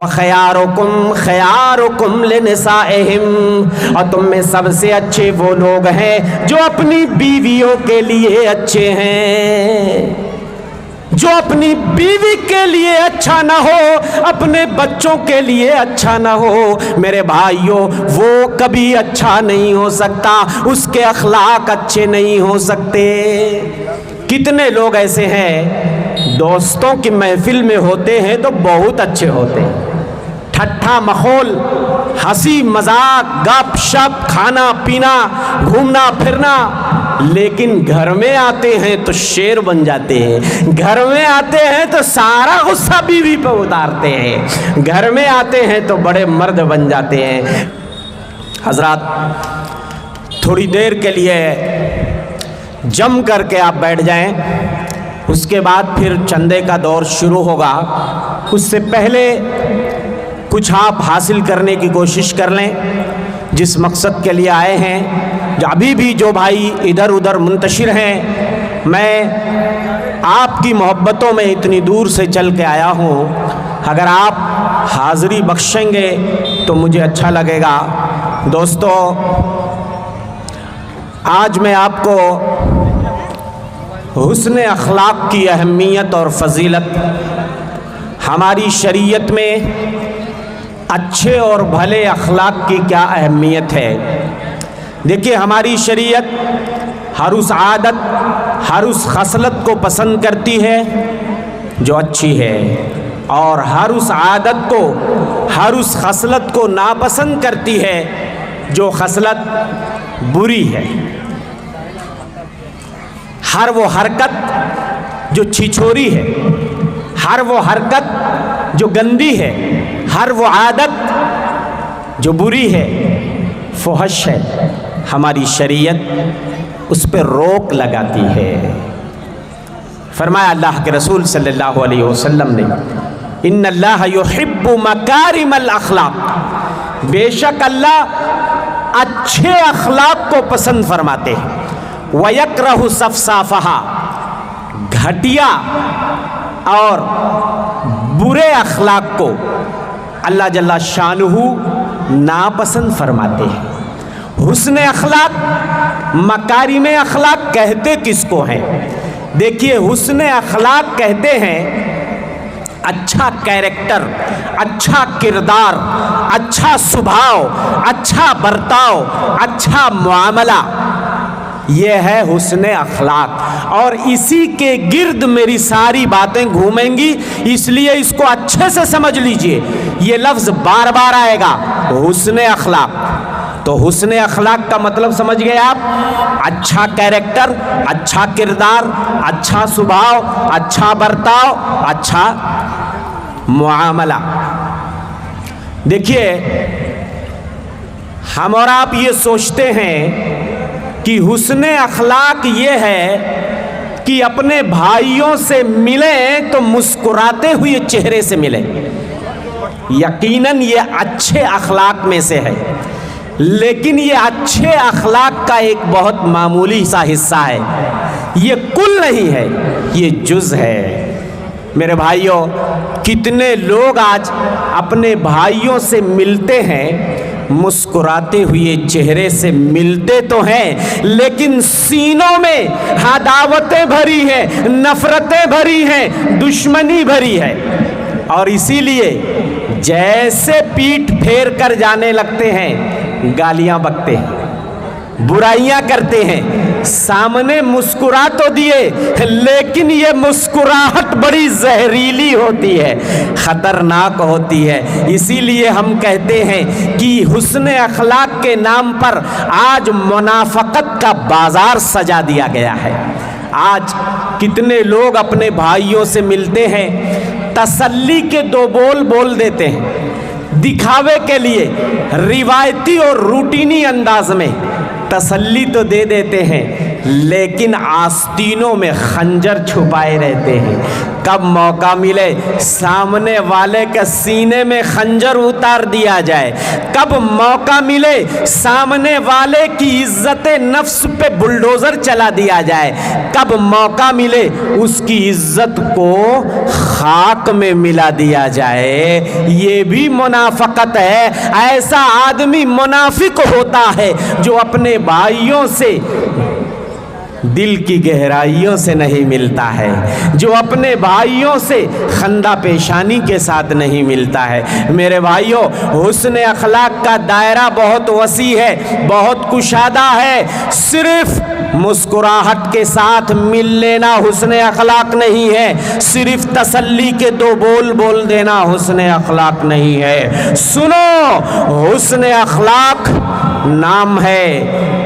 خیارکم خیارکم لنسائہم، اور تم میں سب سے اچھے وہ لوگ ہیں جو اپنی بیویوں کے لیے اچھے ہیں۔ جو اپنی بیوی کے لیے اچھا نہ ہو، اپنے بچوں کے لیے اچھا نہ ہو، میرے بھائیوں وہ کبھی اچھا نہیں ہو سکتا، اس کے اخلاق اچھے نہیں ہو سکتے۔ کتنے لوگ ایسے ہیں دوستوں کی محفل میں ہوتے ہیں تو بہت اچھے ہوتے ہیں، ٹھٹھا مخول، ہنسی مذاق، گپ شپ، کھانا پینا، گھومنا پھرنا، لیکن گھر میں آتے ہیں تو شیر بن جاتے ہیں، گھر میں آتے ہیں تو سارا غصہ بیوی پہ اتارتے ہیں، گھر میں آتے ہیں تو بڑے مرد بن جاتے ہیں۔ حضرات تھوڑی دیر کے لیے جم کر کے آپ بیٹھ جائیں، اس کے بعد پھر چندے کا دور شروع ہوگا، اس سے پہلے کچھ آپ حاصل کرنے کی کوشش کر لیں جس مقصد کے لیے آئے ہیں۔ ابھی بھی جو بھائی ادھر ادھر منتشر ہیں، میں آپ کی محبتوں میں اتنی دور سے چل کے آیا ہوں، اگر آپ حاضری بخشیں گے تو مجھے اچھا لگے گا۔ دوستو آج میں آپ کو حسن اخلاق کی اہمیت اور فضیلت، ہماری شریعت میں اچھے اور بھلے اخلاق کی کیا اہمیت ہے۔ دیکھیے ہماری شریعت ہر اس عادت، ہر اس خصلت کو پسند کرتی ہے جو اچھی ہے، اور ہر اس عادت کو، ہر اس خصلت کو ناپسند کرتی ہے جو خصلت بری ہے۔ ہر وہ حرکت جو چھچھوری ہے، ہر وہ حرکت جو گندی ہے، ہر وہ عادت جو بری ہے، فحش ہے، ہماری شریعت اس پہ روک لگاتی ہے۔ فرمایا اللہ کے رسول صلی اللہ علیہ وسلم نے، ان اللہ یحب مکارم الاخلاق، بے شک اللہ اچھے اخلاق کو پسند فرماتے ہیں، وَيَكْرَهُ صَفْصَافَهَا، گھٹیا اور برے اخلاق کو اللہ جل شانہ ناپسند فرماتے ہیں۔ حسن اخلاق، مکارم اخلاق کہتے کس کو ہیں؟ دیکھیے حسن اخلاق کہتے ہیں اچھا کیریکٹر، اچھا کردار، اچھا سبھاؤ، اچھا برتاؤ، اچھا معاملہ، یہ ہے حسن اخلاق، اور اسی کے گرد میری ساری باتیں گھومیں گی، اس لیے اس کو اچھے سے سمجھ لیجئے، یہ لفظ بار بار آئے گا، حسن اخلاق۔ تو حسن اخلاق کا مطلب سمجھ گئے آپ؟ اچھا کیریکٹر، اچھا کردار، اچھا سبھاؤ، اچھا برتاؤ، اچھا معاملہ۔ دیکھیے ہم اور آپ یہ سوچتے ہیں کہ حسن اخلاق یہ ہے کہ اپنے بھائیوں سے ملیں تو مسکراتے ہوئے چہرے سے ملیں، یقیناً یہ اچھے اخلاق میں سے ہے، لیکن یہ اچھے اخلاق کا ایک بہت معمولی سا حصہ ہے، یہ کل نہیں ہے، یہ جز ہے۔ میرے بھائیوں کتنے لوگ آج اپنے بھائیوں سے ملتے ہیں، مسکراتے ہوئے چہرے سے ملتے تو ہیں، لیکن سینوں میں عداوتیں بھری ہیں، نفرتیں بھری ہیں، دشمنی بھری ہے، اور اسی لیے جیسے پیٹھ پھیر کر جانے لگتے ہیں، گالیاں بکتے ہیں، برائیاں کرتے ہیں، سامنے مسکرا تو دیے لیکن یہ مسکراہٹ بڑی زہریلی ہوتی ہے، خطرناک ہوتی ہے۔ اسی لیے ہم کہتے ہیں کہ حسن اخلاق کے نام پر آج منافقت کا بازار سجا دیا گیا ہے۔ آج کتنے لوگ اپنے بھائیوں سے ملتے ہیں، تسلی کے دو بول بول دیتے ہیں، دکھاوے کے لیے روایتی اور روٹینی انداز میں تسلی تو دے دیتے ہیں، لیکن آستینوں میں خنجر چھپائے رہتے ہیں۔ کب موقع ملے سامنے والے کے سینے میں خنجر اتار دیا جائے، کب موقع ملے سامنے والے کی عزت نفس پہ بلڈوزر چلا دیا جائے، کب موقع ملے اس کی عزت کو خاک میں ملا دیا جائے، یہ بھی منافقت ہے۔ ایسا آدمی منافق ہوتا ہے جو اپنے بھائیوں سے دل کی گہرائیوں سے نہیں ملتا ہے، جو اپنے بھائیوں سے خندہ پیشانی کے ساتھ نہیں ملتا ہے۔ میرے بھائیوں، حسن اخلاق کا دائرہ بہت وسیع ہے، بہت کشادہ ہے۔ صرف مسکراہٹ کے ساتھ مل لینا حسن اخلاق نہیں ہے، صرف تسلی کے دو بول بول دینا حسن اخلاق نہیں ہے۔ سنو، حسن اخلاق نام ہے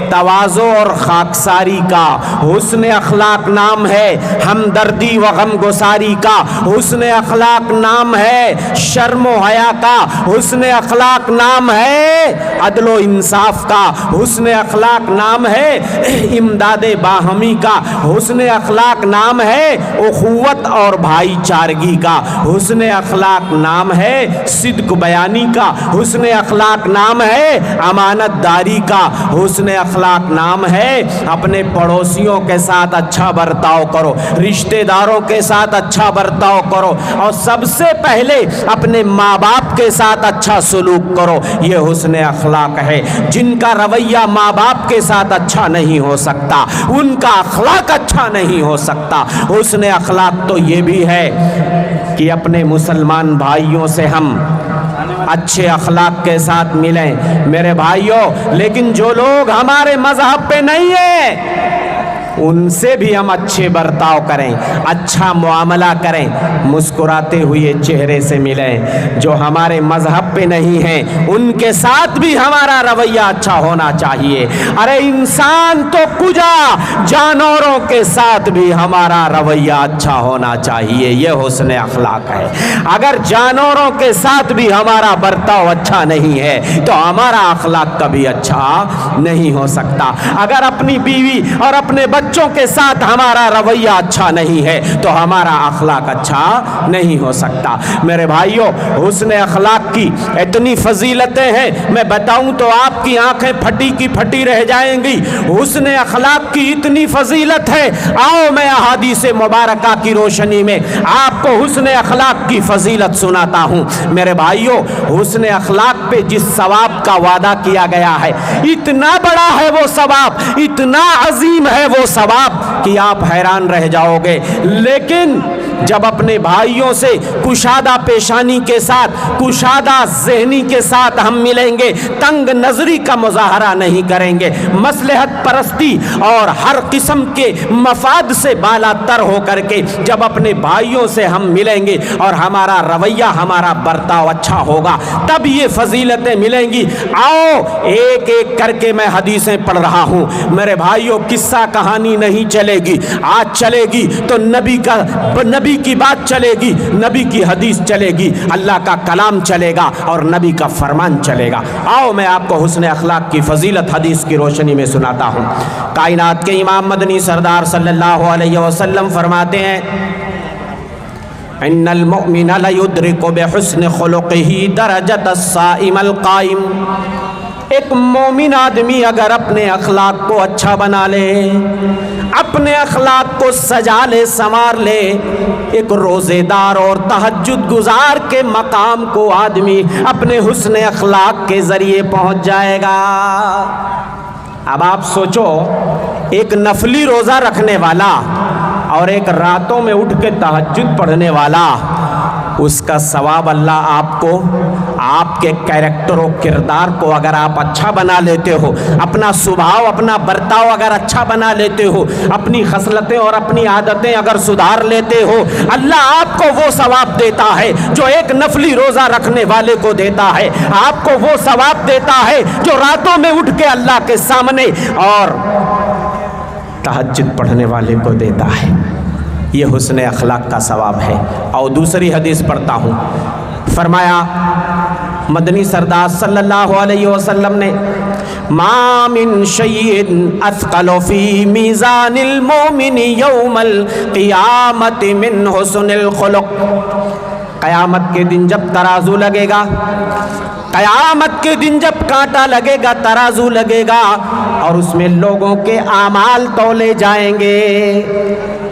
تواضع اور خاکساری کا، حسن اخلاق نام ہے ہمدردی و غم گساری کا، حسن اخلاق نام ہے شرم و حیا کا، حسن اخلاق نام ہے عدل و انصاف کا، حسن اخلاق نام ہے امداد باہمی کا، حسن اخلاق نام ہے اخوت اور بھائی چارگی کا، حسن اخلاق نام ہے صدق بیانی کا، حسن اخلاق نام ہے امانت داری کا، حسن اخلاق نام ہے اپنے پڑوسیوں کے ساتھ اچھا برتاؤ کرو، رشتہ داروں کے ساتھ اچھا برتاؤ کرو، اور سب سے پہلے اپنے ماں باپ کے ساتھ اچھا سلوک کرو۔ یہ حسن اخلاق ہے۔ جن کا رویہ ماں باپ کے ساتھ اچھا نہیں ہو سکتا، ان کا اخلاق اچھا نہیں ہو سکتا۔ حسن اخلاق تو یہ بھی ہے کہ اپنے مسلمان بھائیوں سے ہم اچھے اخلاق کے ساتھ ملیں۔ میرے بھائیوں، لیکن جو لوگ ہمارے مذہب پہ نہیں ہیں ان سے بھی ہم اچھے برتاؤ کریں، اچھا معاملہ کریں، مسکراتے ہوئے چہرے سے ملیں۔ جو ہمارے مذہب پہ نہیں ہیں ان کے ساتھ بھی ہمارا رویہ اچھا ہونا چاہیے۔ ارے انسان تو کجا، جانوروں کے ساتھ بھی ہمارا رویہ اچھا ہونا چاہیے۔ یہ حسن اخلاق ہے۔ اگر جانوروں کے ساتھ بھی ہمارا برتاؤ اچھا نہیں ہے تو ہمارا اخلاق کبھی اچھا نہیں ہو سکتا۔ اگر اپنی بیوی اور اپنے بچوں کے ساتھ ہمارا رویہ اچھا نہیں ہے تو ہمارا اخلاق اچھا نہیں ہو سکتا۔ میرے بھائیوں، حسن اخلاق کی اتنی فضیلتیں ہیں، میں بتاؤں تو آپ کی آنکھیں پھٹی کی پھٹی رہ جائیں گی۔ حسن اخلاق کی اتنی فضیلت ہے، آؤ میں احادیث مبارکہ کی روشنی میں آپ کو حسن اخلاق کی فضیلت سناتا ہوں۔ میرے بھائیوں، حسن اخلاق پہ جس ثواب کا وعدہ کیا گیا ہے، اتنا بڑا ہے وہ ثواب، اتنا عظیم ہے وہ ثواب کہ آپ حیران رہ جاؤ گے۔ لیکن جب اپنے بھائیوں سے کشادہ پیشانی کے ساتھ، کشادہ ذہنی کے ساتھ ہم ملیں گے، تنگ نظری کا مظاہرہ نہیں کریں گے، مصلحت پرستی اور ہر قسم کے مفاد سے بالا تر ہو کر کے جب اپنے بھائیوں سے ہم ملیں گے اور ہمارا رویہ، ہمارا برتاؤ اچھا ہوگا، تب یہ فضیلتیں ملیں گی۔ آؤ ایک ایک کر کے میں حدیثیں پڑھ رہا ہوں۔ میرے بھائیوں، قصہ کہانی نہیں چلے گی، آج چلے گی تو نبی کی بات چلے گی، نبی کی حدیث چلے گی، اللہ کا کلام چلے گا اور نبی کا فرمان چلے گا۔ آؤ میں آپ کو حسن اخلاق کی فضیلت حدیث کی روشنی میں سناتا ہوں۔ کائنات کے امام مدنی سردار صلی اللہ علیہ وسلم فرماتے ہیں، ان المؤمن لیدرک بحسن خلقہ درجۃ الصائم القائم۔ ایک مومن آدمی اگر اپنے اخلاق کو اچھا بنا لے، اپنے اخلاق کو سجا لے، سنوار لے، ایک روزے دار اور تہجد گزار کے مقام کو آدمی اپنے حسن اخلاق کے ذریعے پہنچ جائے گا۔ اب آپ سوچو، ایک نفلی روزہ رکھنے والا اور ایک راتوں میں اٹھ کے تہجد پڑھنے والا، اس کا ثواب اللہ آپ کو، آپ کے کیریکٹر و کردار کو اگر آپ اچھا بنا لیتے ہو، اپنا سبھاؤ، اپنا برتاؤ اگر اچھا بنا لیتے ہو، اپنی خصلتیں اور اپنی عادتیں اگر سدھار لیتے ہو، اللہ آپ کو وہ ثواب دیتا ہے جو ایک نفلی روزہ رکھنے والے کو دیتا ہے۔ آپ کو وہ ثواب دیتا ہے جو راتوں میں اٹھ کے اللہ کے سامنے اور تہجد پڑھنے والے کو دیتا ہے۔ یہ حسن اخلاق کا ثواب ہے۔ اور دوسری حدیث پڑھتا ہوں، فرمایا مدنی سردار صلی اللہ علیہ وسلم نے، ما من شیء اثقل فی میزان المؤمن یوم القیامت من حسن الخلق۔ قیامت کے دن جب ترازو لگے گا، قیامت کے دن جب کانٹا لگے گا، ترازو لگے گا اور اس میں لوگوں کے اعمال تولے جائیں گے،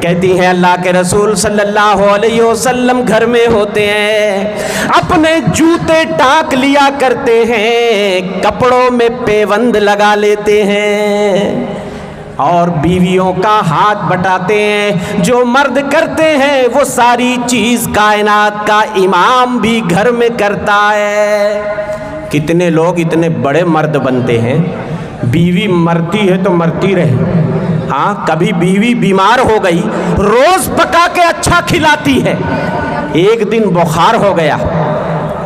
کہتی ہیں اللہ کے رسول صلی اللہ علیہ وسلم گھر میں ہوتے ہیں، اپنے جوتے ٹانک لیا کرتے ہیں، کپڑوں میں پیوند لگا لیتے ہیں اور بیویوں کا ہاتھ بٹاتے ہیں. جو مرد کرتے ہیں وہ ساری چیز کائنات کا امام بھی گھر میں کرتا ہے. کتنے لوگ اتنے بڑے مرد بنتے ہیں، بیوی مرتی ہے تو مرتی رہے. ہاں، کبھی بیوی بیمار ہو گئی، روز پکا کے اچھا کھلاتی ہے، ایک دن بخار ہو گیا،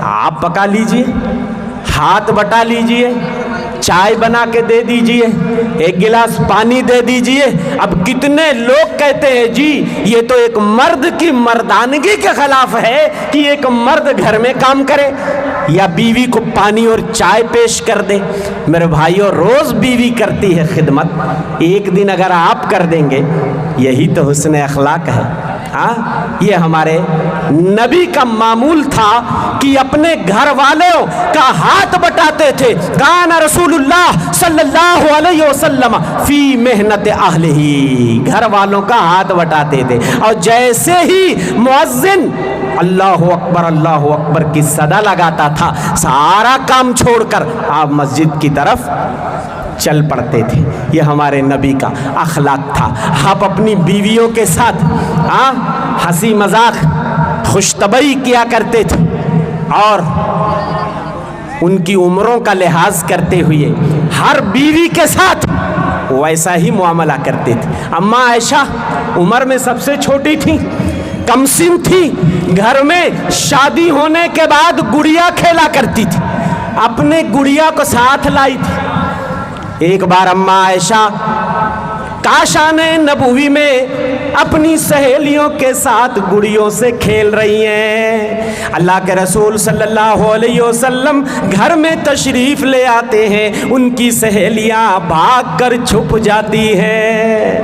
آپ پکا لیجئے، ہاتھ بٹا لیجئے، چائے بنا کے دے دیجئے، ایک گلاس پانی دے دیجئے. اب کتنے لوگ کہتے ہیں جی یہ تو ایک مرد کی مردانگی کے خلاف ہے کہ ایک مرد گھر میں کام کرے یا بیوی کو پانی اور چائے پیش کر دے. میرے بھائیوں، روز بیوی کرتی ہے خدمت، ایک دن اگر آپ کر دیں گے، یہی تو حسن اخلاق ہے. ہاں، یہ ہمارے نبی کا معمول تھا کہ اپنے گھر والوں کا ہاتھ بٹاتے تھے. کان رسول اللہ صلی اللہ علیہ وسلم فی محنت اہلہ، گھر والوں کا ہاتھ بٹاتے تھے. اور جیسے ہی مؤذن اللہ اکبر کی صدا لگاتا تھا، سارا کام چھوڑ کر آپ مسجد کی طرف چل پڑتے تھے. یہ ہمارے نبی کا اخلاق تھا. آپ اپنی بیویوں کے ساتھ ہنسی مذاق خوش طبعی کیا کرتے تھے اور ان کی عمروں کا لحاظ کرتے ہوئے ہر بیوی کے ساتھ ویسا ہی معاملہ کرتے تھے. اماں عائشہ عمر میں سب سے چھوٹی تھی، کم سن تھی، گھر میں شادی ہونے کے بعد گڑیا کھیلا کرتی تھی، اپنے گڑیا کو ساتھ لائی تھی. ایک بار اماں عائشہ کاشان نبوی میں اپنی سہیلیوں کے ساتھ گڑیوں سے کھیل رہی ہیں. اللہ کے رسول صلی اللہ علیہ وسلم گھر میں تشریف لے آتے ہیں، ان کی سہیلیاں بھاگ کر چھپ جاتی ہیں.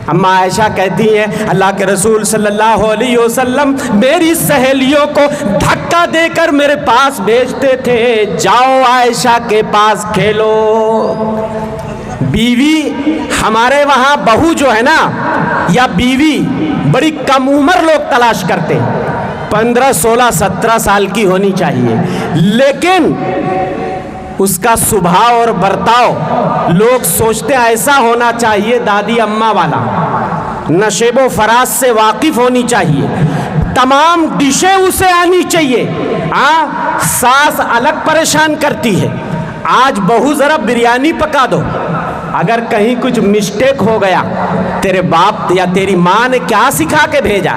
اماں عائشہ کہتی ہیں اللہ کے رسول صلی اللہ علیہ وسلم میری سہیلیوں کو دھکا دے کر میرے پاس بھیجتے تھے، جاؤ عائشہ کے پاس کھیلو. بیوی ہمارے وہاں بہو جو ہے نا یا بیوی بڑی کم عمر لوگ تلاش کرتے ہیں، 15 16 17 سال کی ہونی چاہیے، لیکن اس کا سبھاؤ اور برتاؤ لوگ سوچتے ہیں ایسا ہونا چاہیے دادی اماں والا، نشیب و فراز سے واقف ہونی چاہیے، تمام ڈشیں اسے آنی چاہیے. ساس الگ پریشان کرتی ہے، آج بہو ذرا بریانی پکا دو، اگر کہیں کچھ مسٹیک ہو گیا تیرے باپ یا تیری ماں نے کیا سکھا کے بھیجا؟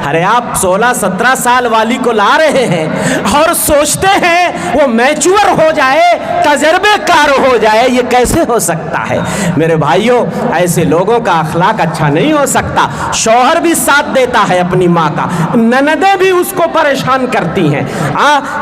ارے آپ 16 17 سال والی کو لا رہے ہیں اور سوچتے ہیں وہ میچور ہو جائے، تجربے کار ہو جائے، یہ کیسے ہو سکتا ہے؟ میرے بھائیوں، ایسے لوگوں کا اخلاق اچھا نہیں ہو سکتا. شوہر بھی ساتھ دیتا ہے اپنی ماں کا، نندیں بھی اس کو پریشان کرتی ہیں،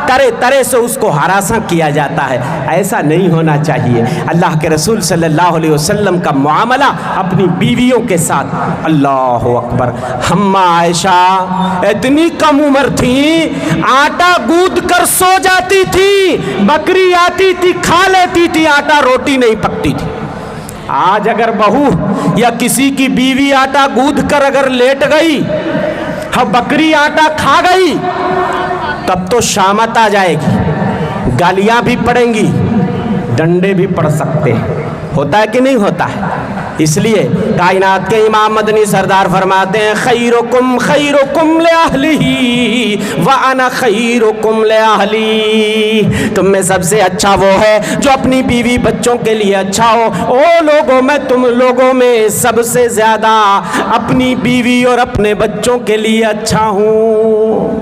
طرح طرح سے اس کو ہراساں کیا جاتا ہے. ایسا نہیں ہونا چاہیے. اللہ کے رسول صلی اللہ علیہ وسلم کا معاملہ اپنی بیویوں کے ساتھ، اللہ اکبر. اماں عائشہ اتنی کم عمر تھی، آٹا گوندھ کر سو جاتی تھی، بکری آتی تھی کھا لیتی تھی، آٹا روٹی نہیں پکتی تھی. آج اگر بہو یا کسی کی بیوی آٹا گوندھ کر اگر لیٹ گئی، بکری آٹا کھا گئی، تب تو شامت آ جائے گی، گالیاں بھی پڑیں گی، ڈنڈے بھی پڑ سکتے ہیں. ہوتا ہے کہ نہیں ہوتا ہے؟ اس لیے کائنات کے امام مدنی سردار فرماتے ہیں خیرکم خیرکم لأہلہ وانا خیرکم لأہلی. تم میں سب سے اچھا وہ ہے جو اپنی بیوی بچوں کے لیے اچھا ہو. او لوگوں، میں تم لوگوں میں سب سے زیادہ اپنی بیوی اور اپنے بچوں کے لیے اچھا ہوں.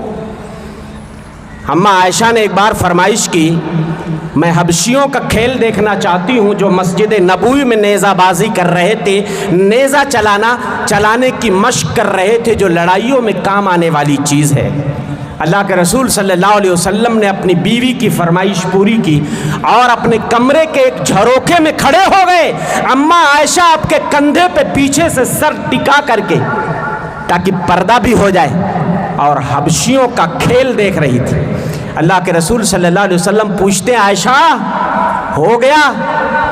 اماں عائشہ نے ایک بار فرمائش کی، میں حبشیوں کا کھیل دیکھنا چاہتی ہوں جو مسجد نبوی میں نیزہ بازی کر رہے تھے، نیزہ چلانے کی مشق کر رہے تھے، جو لڑائیوں میں کام آنے والی چیز ہے. اللہ کے رسول صلی اللہ علیہ وسلم نے اپنی بیوی کی فرمائش پوری کی اور اپنے کمرے کے ایک جھروکے میں کھڑے ہو گئے. اماں عائشہ آپ کے کندھے پہ پیچھے سے سر ٹکا کر کے تاکہ پردہ بھی ہو جائے اور حبشیوں کا کھیل دیکھ رہی تھی. اللہ کے رسول صلی اللہ علیہ وسلم پوچھتے ہیں عائشہ ہو گیا،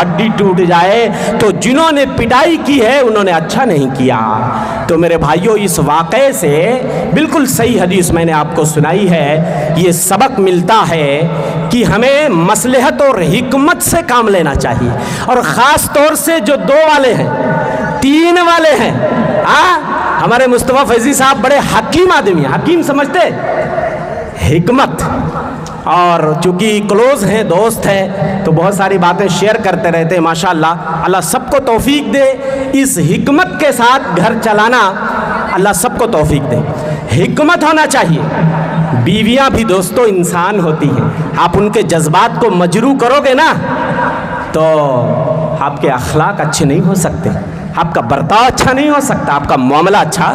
ہڈی ٹوٹ جائے، تو جنہوں نے پٹائی کی ہے انہوں نے اچھا نہیں کیا۔ تو میرے بھائیوں، اس واقعے سے بالکل صحیح حدیث میں نے آپ کو سنائی ہے، یہ سبق ملتا ہے کہ ہمیں مصلحت اور حکمت سے کام لینا چاہیے، اور خاص طور سے جو 2 والے ہیں، 3 والے ہیں۔ ہمارے مصطفیٰ فیضی صاحب بڑے حکیم آدمی ہیں، حکیم سمجھتے حکمت، اور چونکہ کلوز ہیں، دوست ہیں، تو بہت ساری باتیں شیئر کرتے رہتے ہیں۔ ماشاءاللہ، اللہ سب کو توفیق دے اس حکمت کے ساتھ گھر چلانا، اللہ سب کو توفیق دے۔ حکمت ہونا چاہیے۔ بیویاں بھی دوستو انسان ہوتی ہیں، آپ ان کے جذبات کو مجروح کرو گے نا تو آپ کے اخلاق اچھے نہیں ہو سکتے، آپ کا برتاؤ اچھا نہیں ہو سکتا، آپ کا معاملہ اچھا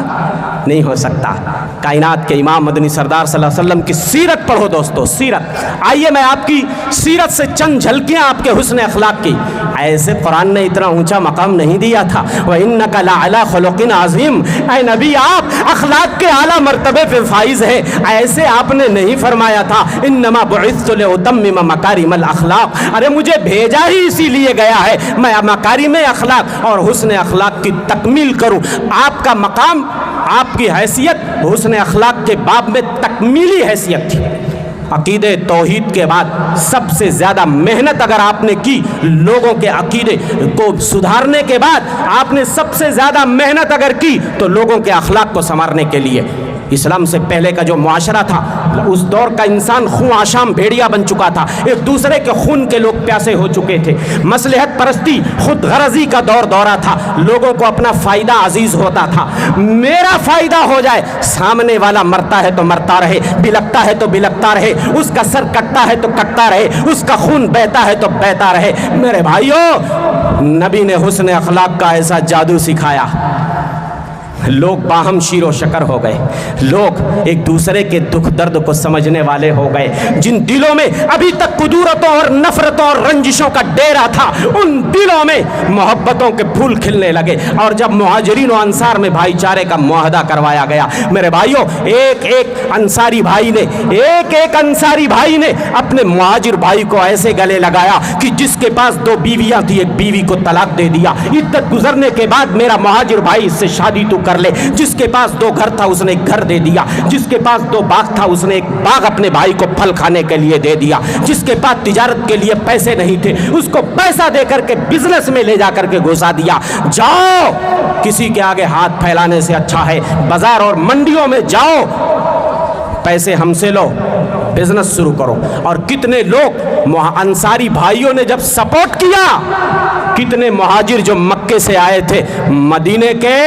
نہیں ہو سکتا۔ کائنات کے امام مدنی سردار صلی اللہ علیہ وسلم کی سیرت پڑھو دوستو، سیرت۔ آئیے میں آپ کی سیرت سے چند جھلکیاں آپ کے حسن اخلاق کی۔ ایسے قرآن نے اتنا اونچا مقام نہیں دیا تھا، وَإِنَّكَ لَعَلَىٰ خُلُقٍ عَظِيمٍ، اے نبی آپ اخلاق کے اعلیٰ مرتبے پہ فائز ہیں۔ ایسے آپ نے نہیں فرمایا تھا انما بعثت لأتمم مکارم الاخلاق، ارے مجھے بھیجا ہی اسی لیے گیا ہے میں مکارم اخلاق اور حسن اخلاق کی تکمیل کروں۔ آپ کا مقام، آپ کی حیثیت حسن اخلاق کے باب میں تکمیلی حیثیت تھی۔ عقیدے توحید کے بعد سب سے زیادہ محنت اگر آپ نے کی لوگوں کے عقیدے کو سدھارنے کے بعد، آپ نے سب سے زیادہ محنت اگر کی تو لوگوں کے اخلاق کو سنوارنے کے لیے۔ اسلام سے پہلے کا جو معاشرہ تھا، اس دور کا انسان خون آشام بھیڑیا بن چکا تھا، ایک دوسرے کے خون کے لوگ پیاسے ہو چکے تھے، مصلحت پرستی، خود غرضی کا دورہ تھا، لوگوں کو اپنا فائدہ عزیز ہوتا تھا، میرا فائدہ ہو جائے، سامنے والا مرتا ہے تو مرتا رہے، بلکتا ہے تو بلکتا رہے، اس کا سر کٹتا ہے تو کٹتا رہے، اس کا خون بہتا ہے تو بہتا رہے۔ میرے بھائیوں، نبی نے حسن اخلاق کا ایسا جادو سکھایا، لوگ باہم شیر و شکر ہو گئے، لوگ ایک دوسرے کے دکھ درد کو سمجھنے والے ہو گئے۔ جن دلوں میں ابھی تک قدورتوں اور نفرتوں اور رنجشوں کا ڈیرا تھا، ان دلوں میں محبتوں کے پھول کھلنے لگے، اور جب مہاجرین و انصار میں بھائی چارے کا معاہدہ کروایا گیا، میرے بھائیوں، ایک انصاری بھائی نے اپنے مہاجر بھائی کو ایسے گلے لگایا کہ جس کے پاس 2 بیویاں تھی، ایک بیوی کو طلاق دے دیا، عدت گزرنے کے بعد میرا مہاجر بھائی اس سے شادی تو کر لے۔ جس کے پاس 2 گھر تھا اس نے ایک گھر دے دیا، جس کے پاس 2 باغ تھا اس نے ایک باغ اپنے بھائی کو پھل کھانے کے لیے دے دیا، جس کے پاس تجارت کے لیے پیسے نہیں تھے اس کو پیسہ دے کر کے بزنس میں لے جا کر کے گھسا دیا۔ جاؤ، کسی کے آگے ہاتھ پھیلانے سے اچھا ہے بازار اور منڈیوں میں جاؤ، پیسے ہم سے لو، بزنس شروع کرو۔ اور کتنے لوگ انصاری بھائیوں نے جب سپورٹ کیا، کتنے مہاجر جو مکے سے آئے تھے مدینے کے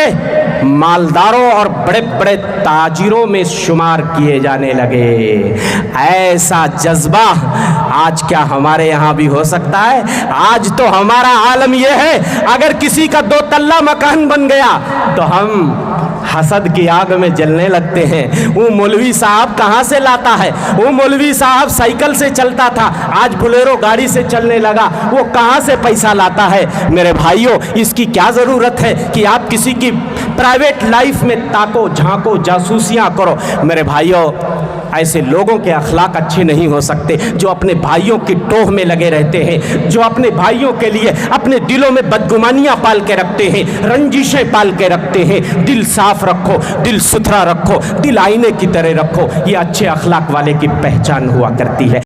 مالداروں اور بڑے بڑے تاجروں میں شمار کیے جانے لگے۔ ایسا جذبہ آج کیا ہمارے یہاں بھی ہو سکتا ہے؟ آج تو ہمارا عالم یہ ہے، اگر کسی کا 2 تلہ مکان بن گیا تو ہم حسد کی آگ میں جلنے لگتے ہیں۔ وہ مولوی صاحب کہاں سے لاتا ہے؟ وہ مولوی صاحب سائیکل سے چلتا تھا، آج بلیرو گاڑی سے چلنے لگا، وہ کہاں سے پیسہ لاتا ہے؟ میرے بھائیوں، اس کی کیا ضرورت ہے کہ آپ کسی کی پرائیویٹ لائف میں تاکو جھانکو، جاسوسیاں کرو؟ میرے بھائیوں، ایسے لوگوں کے اخلاق اچھے نہیں ہو سکتے جو اپنے بھائیوں کی ٹوہ میں لگے رہتے ہیں، جو اپنے بھائیوں کے لیے اپنے دلوں میں بدگمانیاں پال کے رکھتے ہیں، رنجشیں پال کے رکھتے ہیں۔ دل صاف رکھو، دل ستھرا رکھو، دل آئینے کی طرح رکھو، یہ اچھے اخلاق والے کی پہچان ہوا کرتی ہے۔